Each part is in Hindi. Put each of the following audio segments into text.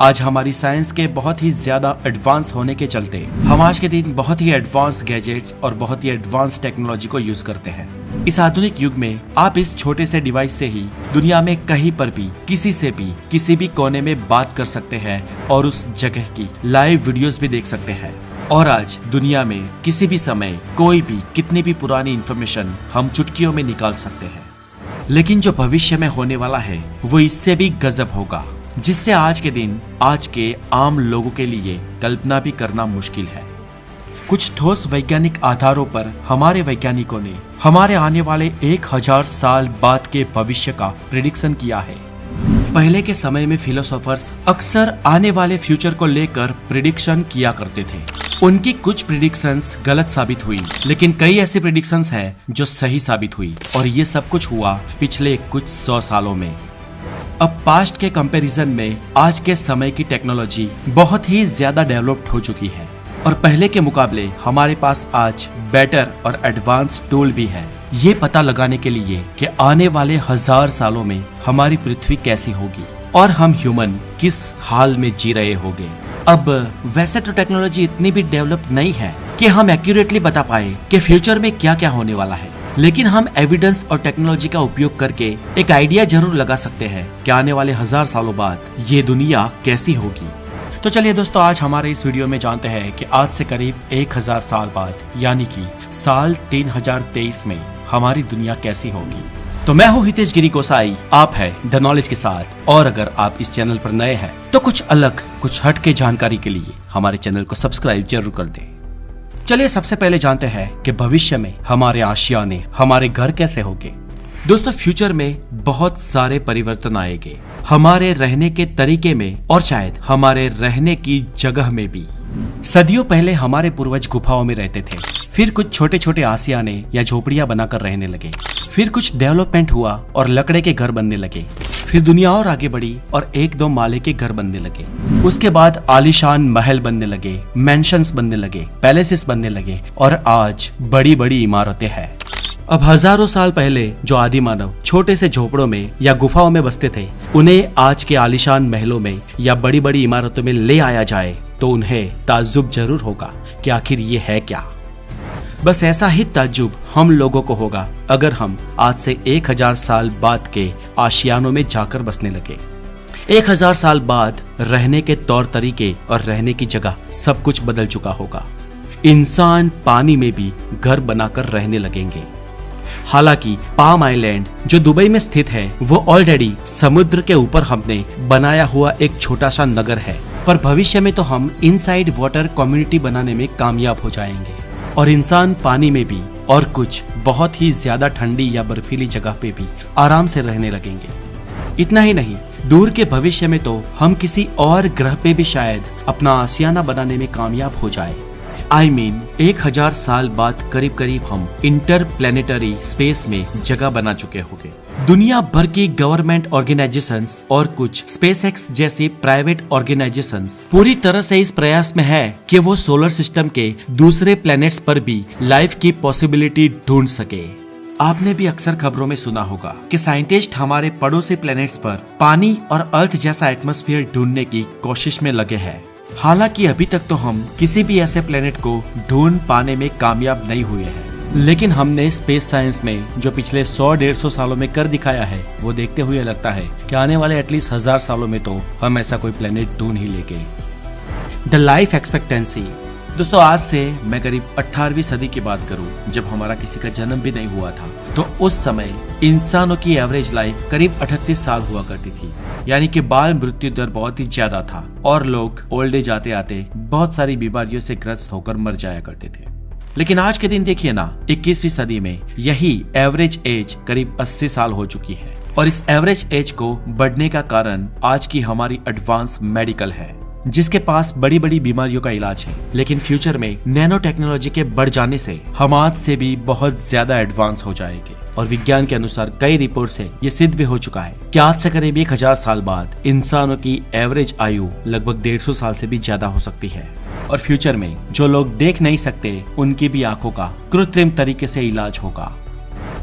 आज हमारी साइंस के बहुत ही ज्यादा एडवांस होने के चलते हम आज के दिन बहुत ही एडवांस गैजेट्स और बहुत ही एडवांस टेक्नोलॉजी को यूज करते हैं। इस आधुनिक युग में आप इस छोटे से डिवाइस से ही दुनिया में कहीं पर भी किसी से भी किसी भी कोने में बात कर सकते हैं और उस जगह की लाइव वीडियोस भी देख सकते हैं। और आज दुनिया में किसी भी समय कोई भी कितनी भी पुरानी इंफॉर्मेशन हम चुटकियों में निकाल सकते हैं। लेकिन जो भविष्य में होने वाला है वो इससे भी गजब होगा, जिससे आज के दिन आज के आम लोगों के लिए कल्पना भी करना मुश्किल है। कुछ ठोस वैज्ञानिक आधारों पर हमारे वैज्ञानिकों ने हमारे आने वाले 1000 साल बाद के भविष्य का प्रेडिक्शन किया है। पहले के समय में फिलोसोफर्स अक्सर आने वाले फ्यूचर को लेकर प्रेडिक्शन किया करते थे। उनकी कुछ प्रेडिक्शंस गलत साबित हुई, लेकिन कई ऐसी प्रेडिक्शंस हैं जो सही साबित हुई, और ये सब कुछ हुआ पिछले कुछ 100 सालों में। अब पास्ट के कंपैरिजन में आज के समय की टेक्नोलॉजी बहुत ही ज्यादा डेवलप्ड हो चुकी है और पहले के मुकाबले हमारे पास आज बेटर और एडवांस टूल भी है ये पता लगाने के लिए कि आने वाले 1000 सालों में हमारी पृथ्वी कैसी होगी और हम ह्यूमन किस हाल में जी रहे होंगे। अब वैसे तो टेक्नोलॉजी इतनी भी डेवलप नहीं है कि हम एक्यूरेटली बता पाए कि फ्यूचर में क्या क्या होने वाला है, लेकिन हम एविडेंस और टेक्नोलॉजी का उपयोग करके एक आइडिया जरूर लगा सकते हैं कि आने वाले 1000 सालों बाद ये दुनिया कैसी होगी। तो चलिए दोस्तों, आज हमारे इस वीडियो में जानते हैं कि आज से करीब 1000 साल बाद यानी कि साल 3023 में हमारी दुनिया कैसी होगी। तो मैं हूँ हितेश गिरी गोसाई, आप है द नॉलेज के साथ, और अगर आप इस चैनल पर नए हैं तो कुछ अलग कुछ हट के जानकारी के लिए हमारे चैनल को सब्सक्राइब जरूर कर दें। चलिए सबसे पहले जानते हैं कि भविष्य में हमारे आशियाने हमारे घर कैसे होंगे। दोस्तों, फ्यूचर में बहुत सारे परिवर्तन आएंगे हमारे रहने के तरीके में और शायद हमारे रहने की जगह में भी। सदियों पहले हमारे पूर्वज गुफाओं में रहते थे, फिर कुछ छोटे छोटे आशियाने या झोपड़ियां बनाकर रहने लगे, फिर कुछ डेवलपमेंट हुआ और लकड़े के घर बनने लगे, फिर दुनिया और आगे बढ़ी और 1-2 माले के घर बनने लगे। उसके बाद आलीशान महल बनने लगे, मैंशंस बनने लगे, पैलेसेस बनने लगे और आज बड़ी बड़ी इमारतें हैं। अब हजारों साल पहले जो आदि मानव छोटे से झोपड़ों में या गुफाओं में बसते थे, उन्हें आज के आलीशान महलों में या बड़ी बड़ी इमारतों में ले आया जाए तो उन्हें ताज्जुब जरूर होगा कि आखिर ये है क्या। बस ऐसा ही ताज्जुब हम लोगों को होगा अगर हम आज से 1000 साल बाद के आशियानों में जाकर बसने लगे। 1000 साल बाद रहने के तौर तरीके और रहने की जगह सब कुछ बदल चुका होगा। इंसान पानी में भी घर बनाकर रहने लगेंगे। हालांकि पाम आइलैंड जो दुबई में स्थित है वो ऑलरेडी समुद्र के ऊपर हमने बनाया हुआ एक छोटा सा नगर है, पर भविष्य में तो हम इनसाइड वाटर कम्युनिटी बनाने में कामयाब हो जाएंगे और इंसान पानी में भी और कुछ बहुत ही ज्यादा ठंडी या बर्फीली जगह पे भी आराम से रहने लगेंगे। इतना ही नहीं, दूर के भविष्य में तो हम किसी और ग्रह पे भी शायद अपना आशियाना बनाने में कामयाब हो जाए। 1000 साल बाद करीब करीब हम इंटरप्लेनेटरी स्पेस में जगह बना चुके होंगे। दुनिया भर की गवर्नमेंट ऑर्गेनाइजेशंस और कुछ स्पेसएक्स जैसी प्राइवेट ऑर्गेनाइजेशंस पूरी तरह से इस प्रयास में है कि वो सोलर सिस्टम के दूसरे प्लैनेट्स पर भी लाइफ की पॉसिबिलिटी ढूंढ सके। आपने भी अक्सर खबरों में सुना होगा कि साइंटिस्ट हमारे पड़ोसी प्लैनेट्स पर पानी और अर्थ जैसा एटमॉस्फेयर ढूंढने की कोशिश में लगे हैं। हालांकि अभी तक तो हम किसी भी ऐसे प्लेनेट को ढूंढ पाने में कामयाब नहीं हुए हैं, लेकिन हमने स्पेस साइंस में जो पिछले 100-150 सालों में कर दिखाया है वो देखते हुए लगता है कि आने वाले एटलीस्ट 1000 सालों में तो हम ऐसा कोई प्लेनेट ढूंढ ही लेंगे। The life expectancy. दोस्तों, आज से मैं करीब 18वीं सदी की बात करूं, जब हमारा किसी का जन्म भी नहीं हुआ था, तो उस समय इंसानों की एवरेज लाइफ करीब 38 साल हुआ करती थी, यानी कि बाल मृत्यु दर बहुत ही ज्यादा था और लोग ओल्ड एज आते आते बहुत सारी बीमारियों से ग्रस्त होकर मर जाया करते थे। लेकिन आज के दिन देखिए ना, 21वीं सदी में यही एवरेज एज करीब 80 साल हो चुकी है और इस एवरेज एज को बढ़ने का कारण आज की हमारी एडवांस मेडिकल है, जिसके पास बड़ी बड़ी बीमारियों का इलाज है। लेकिन फ्यूचर में नैनो टेक्नोलॉजी के बढ़ जाने से हम आज से भी बहुत ज्यादा एडवांस हो जाएंगे और विज्ञान के अनुसार कई रिपोर्ट से ये सिद्ध भी हो चुका है कि आज से करीब 1000 साल बाद इंसानों की एवरेज आयु लगभग 150 साल से भी ज्यादा हो सकती है और फ्यूचर में जो लोग देख नहीं सकते उनकी भी आंखों का कृत्रिम तरीके से इलाज होगा।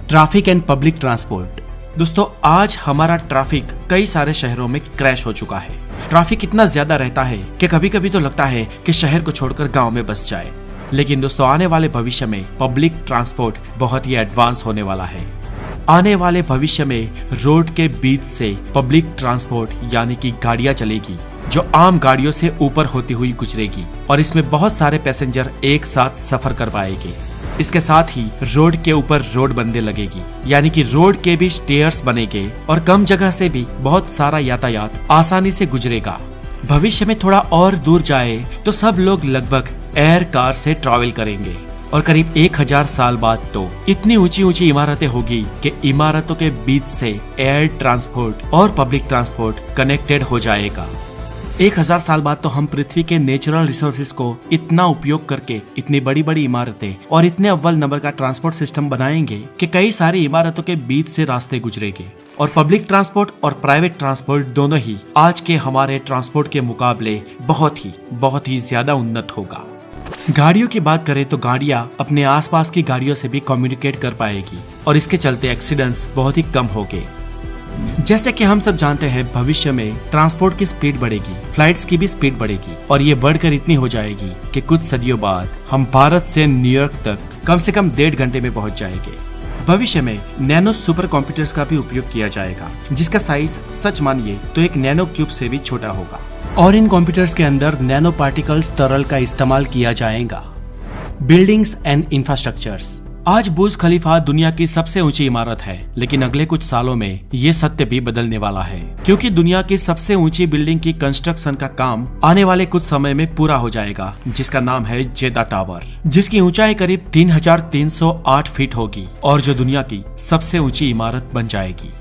Traffic and public transport. दोस्तों, आज हमारा ट्रैफिक कई सारे शहरों में क्रैश हो चुका है ट्रैफिक इतना ज्यादा रहता है कि कभी कभी तो लगता है कि शहर को छोड़कर गांव में बस जाए। लेकिन दोस्तों आने वाले भविष्य में पब्लिक ट्रांसपोर्ट बहुत ही एडवांस होने वाला है। आने वाले भविष्य में रोड के बीच से पब्लिक ट्रांसपोर्ट यानी कि गाड़ियां चलेगी जो आम गाड़ियों से ऊपर होती हुई गुजरेगी और इसमें बहुत सारे पैसेंजर एक साथ सफर कर पाएंगे। इसके साथ ही रोड के ऊपर रोड बनने लगेगी यानी कि रोड के भी स्टेयर्स बनेंगे और कम जगह से भी बहुत सारा यातायात आसानी से गुजरेगा। भविष्य में थोड़ा और दूर जाए तो सब लोग लगभग एयर कार से ट्रैवल करेंगे और करीब 1000 साल बाद तो इतनी ऊंची ऊंची इमारतें होगी कि इमारतों के बीच से एयर ट्रांसपोर्ट और पब्लिक ट्रांसपोर्ट कनेक्टेड हो जाएगा। 1000 साल बाद तो हम पृथ्वी के नेचुरल रिसोर्सेज को इतना उपयोग करके इतनी बड़ी बड़ी इमारतें और इतने अव्वल नंबर का ट्रांसपोर्ट सिस्टम बनाएंगे कि कई सारी इमारतों के बीच से रास्ते गुजरेंगे और पब्लिक ट्रांसपोर्ट और प्राइवेट ट्रांसपोर्ट दोनों ही आज के हमारे ट्रांसपोर्ट के मुकाबले बहुत ही ज्यादा उन्नत होगा। गाड़ियों की बात करें तो गाड़ियां अपने आसपास की गाड़ियों से भी कम्युनिकेट कर पाएगी और इसके चलते एक्सीडेंट्स बहुत ही कम होंगे। जैसे कि हम सब जानते हैं भविष्य में ट्रांसपोर्ट की स्पीड बढ़ेगी, फ्लाइट्स की भी स्पीड बढ़ेगी और ये बढ़कर इतनी हो जाएगी कि कुछ सदियों बाद हम भारत से न्यूयॉर्क तक कम से कम 1.5 घंटे में पहुंच जाएंगे। भविष्य में नैनो सुपर कंप्यूटर्स का भी उपयोग किया जाएगा जिसका साइज सच मानिए तो एक नैनो क्यूब से भी छोटा होगा और इन कंप्यूटर्स के अंदर नैनो पार्टिकल्स तरल का इस्तेमाल किया जाएगा। Buildings and infrastructures. आज बुर्ज खलीफा दुनिया की सबसे ऊंची इमारत है, लेकिन अगले कुछ सालों में ये सत्य भी बदलने वाला है क्योंकि दुनिया की सबसे ऊंची बिल्डिंग की कंस्ट्रक्शन का काम आने वाले कुछ समय में पूरा हो जाएगा जिसका नाम है जेदा टावर, जिसकी ऊंचाई करीब 3308 फीट होगी और जो दुनिया की सबसे ऊंची इमारत बन जाएगी।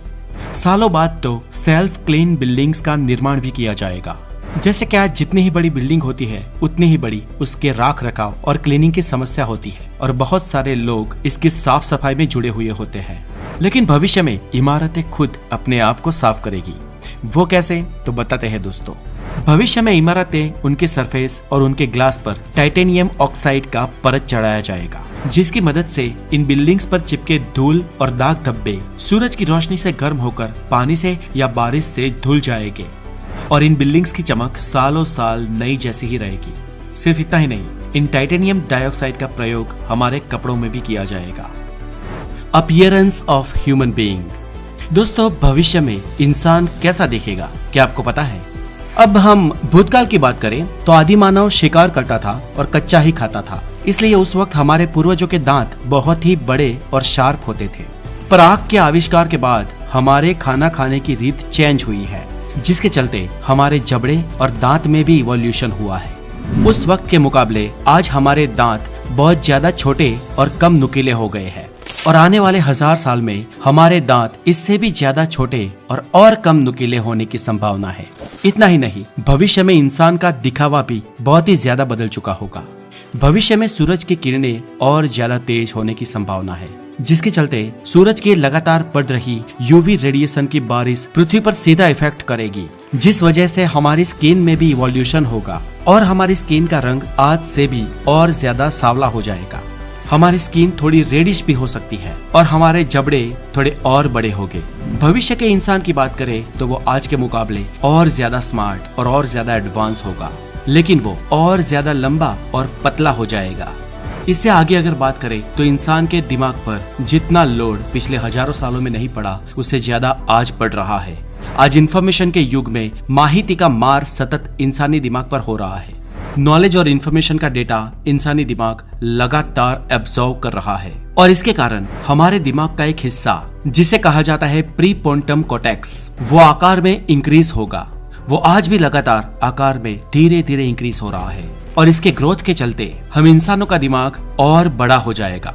सालों बाद तो सेल्फ क्लीन बिल्डिंग्स का निर्माण भी किया जाएगा। जैसे कि आज जितनी ही बड़ी बिल्डिंग होती है उतनी ही बड़ी उसके राख रखाव और क्लीनिंग की समस्या होती है और बहुत सारे लोग इसकी साफ सफाई में जुड़े हुए होते हैं। लेकिन भविष्य में इमारतें खुद अपने आप को साफ करेगी। वो कैसे, तो बताते हैं दोस्तों। भविष्य में इमारतें उनके सरफेस और उनके ग्लास पर टाइटेनियम ऑक्साइड का परत चढ़ाया जाएगा जिसकी मदद से इन बिल्डिंग्स पर चिपके धूल और दाग धब्बे सूरज की रोशनी से गर्म होकर पानी से या बारिश से धुल जाएंगे और इन बिल्डिंग्स की चमक सालों साल नई जैसी ही रहेगी। सिर्फ इतना ही नहीं, इन टाइटेनियम डाइऑक्साइड का प्रयोग हमारे कपड़ों में भी किया जाएगा। Appearance of human being. दोस्तों भविष्य में इंसान कैसा दिखेगा क्या आपको पता है? अब हम भूतकाल की बात करें तो आदि मानव शिकार करता था और कच्चा ही खाता था, इसलिए उस वक्त हमारे पूर्वजों के दांत बहुत ही बड़े और शार्प होते थे। पर आग के आविष्कार के बाद हमारे खाना खाने की रीत चेंज हुई है जिसके चलते हमारे जबड़े और दांत में भी इवोल्यूशन हुआ है। उस वक्त के मुकाबले आज हमारे दांत बहुत ज्यादा छोटे और कम नुकीले हो गए हैं और आने वाले 1000 साल में हमारे दांत इससे भी ज्यादा छोटे और कम नुकीले होने की संभावना है। इतना ही नहीं, भविष्य में इंसान का दिखावा भी बहुत ही ज्यादा बदल चुका होगा। भविष्य में सूरज की किरणें और ज्यादा तेज होने की संभावना है जिसके चलते सूरज की लगातार बढ़ रही यूवी रेडिएशन की बारिश पृथ्वी पर सीधा इफेक्ट करेगी जिस वजह से हमारी स्किन में भी इवोल्यूशन होगा और हमारी स्किन का रंग आज से भी और ज्यादा सांवला हो जाएगा। हमारी स्किन थोड़ी रेडिश भी हो सकती है और हमारे जबड़े थोड़े और बड़े होंगे। भविष्य के इंसान की बात करें तो वो आज के मुकाबले और ज्यादा स्मार्ट और ज्यादा एडवांस होगा, लेकिन वो और ज्यादा लंबा और पतला हो जाएगा। इससे आगे अगर बात करें तो इंसान के दिमाग पर जितना लोड पिछले हजारों सालों में नहीं पड़ा उससे ज्यादा आज पड़ रहा है। आज इंफॉर्मेशन के युग में माहिती का मार सतत इंसानी दिमाग पर हो रहा है। नॉलेज और इंफॉर्मेशन का डेटा इंसानी दिमाग लगातार एब्जॉर्व कर रहा है और इसके कारण हमारे दिमाग का एक हिस्सा जिसे कहा जाता है प्रीपोन्टम कॉर्टेक्स वो आकार में इंक्रीज होगा। वो आज भी लगातार आकार में धीरे धीरे इंक्रीज हो रहा है और इसके ग्रोथ के चलते हम इंसानों का दिमाग और बड़ा हो जाएगा।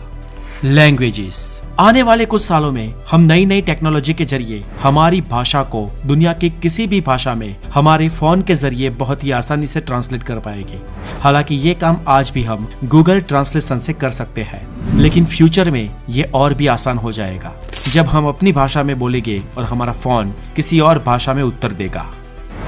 लैंग्वेजेस। आने वाले कुछ सालों में हम नई नई टेक्नोलॉजी के जरिए हमारी भाषा को दुनिया की किसी भी भाषा में हमारे फोन के जरिए बहुत ही आसानी से ट्रांसलेट कर पाएंगे। हालांकि ये काम आज भी हम गूगल ट्रांसलेशन से कर सकते हैं, लेकिन फ्यूचर में ये और भी आसान हो जाएगा जब हम अपनी भाषा में बोलेंगे और हमारा फोन किसी और भाषा में उत्तर देगा।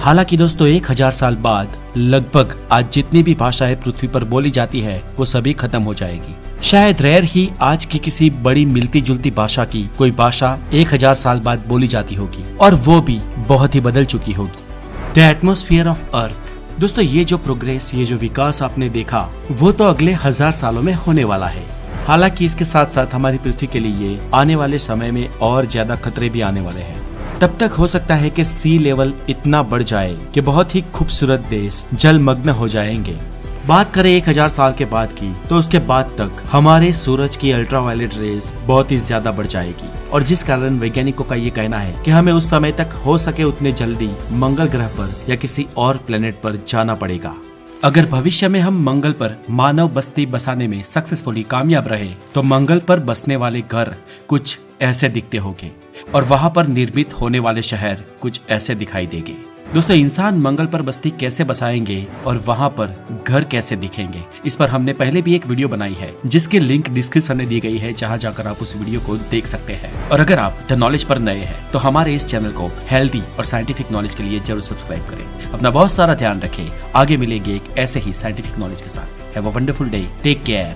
हालांकि दोस्तों 1000 साल बाद लगभग आज जितनी भी भाषाएं पृथ्वी पर बोली जाती है वो सभी खत्म हो जाएगी। शायद रेयर ही आज की किसी बड़ी मिलती जुलती भाषा की कोई भाषा 1000 साल बाद बोली जाती होगी और वो भी बहुत ही बदल चुकी होगी। The atmosphere of earth. दोस्तों ये जो प्रोग्रेस, ये जो विकास आपने देखा वो तो अगले 1000 सालों में होने वाला है। हालांकि इसके साथ साथ हमारी पृथ्वी के लिए आने वाले समय में और ज्यादा खतरे भी आने वाले हैं। तब तक हो सकता है कि सी लेवल इतना बढ़ जाए कि बहुत ही खूबसूरत देश जलमग्न हो जाएंगे। बात करें 1000 साल के बाद की, तो उसके बाद तक हमारे सूरज की अल्ट्रावायलेट रेज बहुत ही ज्यादा बढ़ जाएगी, और जिस कारण वैज्ञानिकों का ये कहना है कि हमें उस समय तक हो सके उतने जल्दी मंगल ग्रह पर या किसी और प्लेनेट पर जाना पड़ेगा। अगर भविष्य में हम मंगल पर मानव बस्ती बसाने में सक्सेसफुली कामयाब रहे तो मंगल पर बसने वाले घर कुछ ऐसे दिखते होंगे और वहां पर निर्मित होने वाले शहर कुछ ऐसे दिखाई देंगे। दोस्तों इंसान मंगल पर बस्ती कैसे बसाएंगे और वहां पर घर कैसे दिखेंगे, इस पर हमने पहले भी एक वीडियो बनाई है जिसकी लिंक डिस्क्रिप्शन में दी गई है, जहां जाकर आप उस वीडियो को देख सकते हैं। और अगर आप द नॉलेज पर नए हैं तो हमारे इस चैनल को हेल्दी और साइंटिफिक नॉलेज के लिए जरूर सब्सक्राइब करें। अपना बहुत सारा ध्यान रखें। आगे मिलेंगे एक ऐसे ही साइंटिफिक नॉलेज के साथ। Have a wonderful day, take care.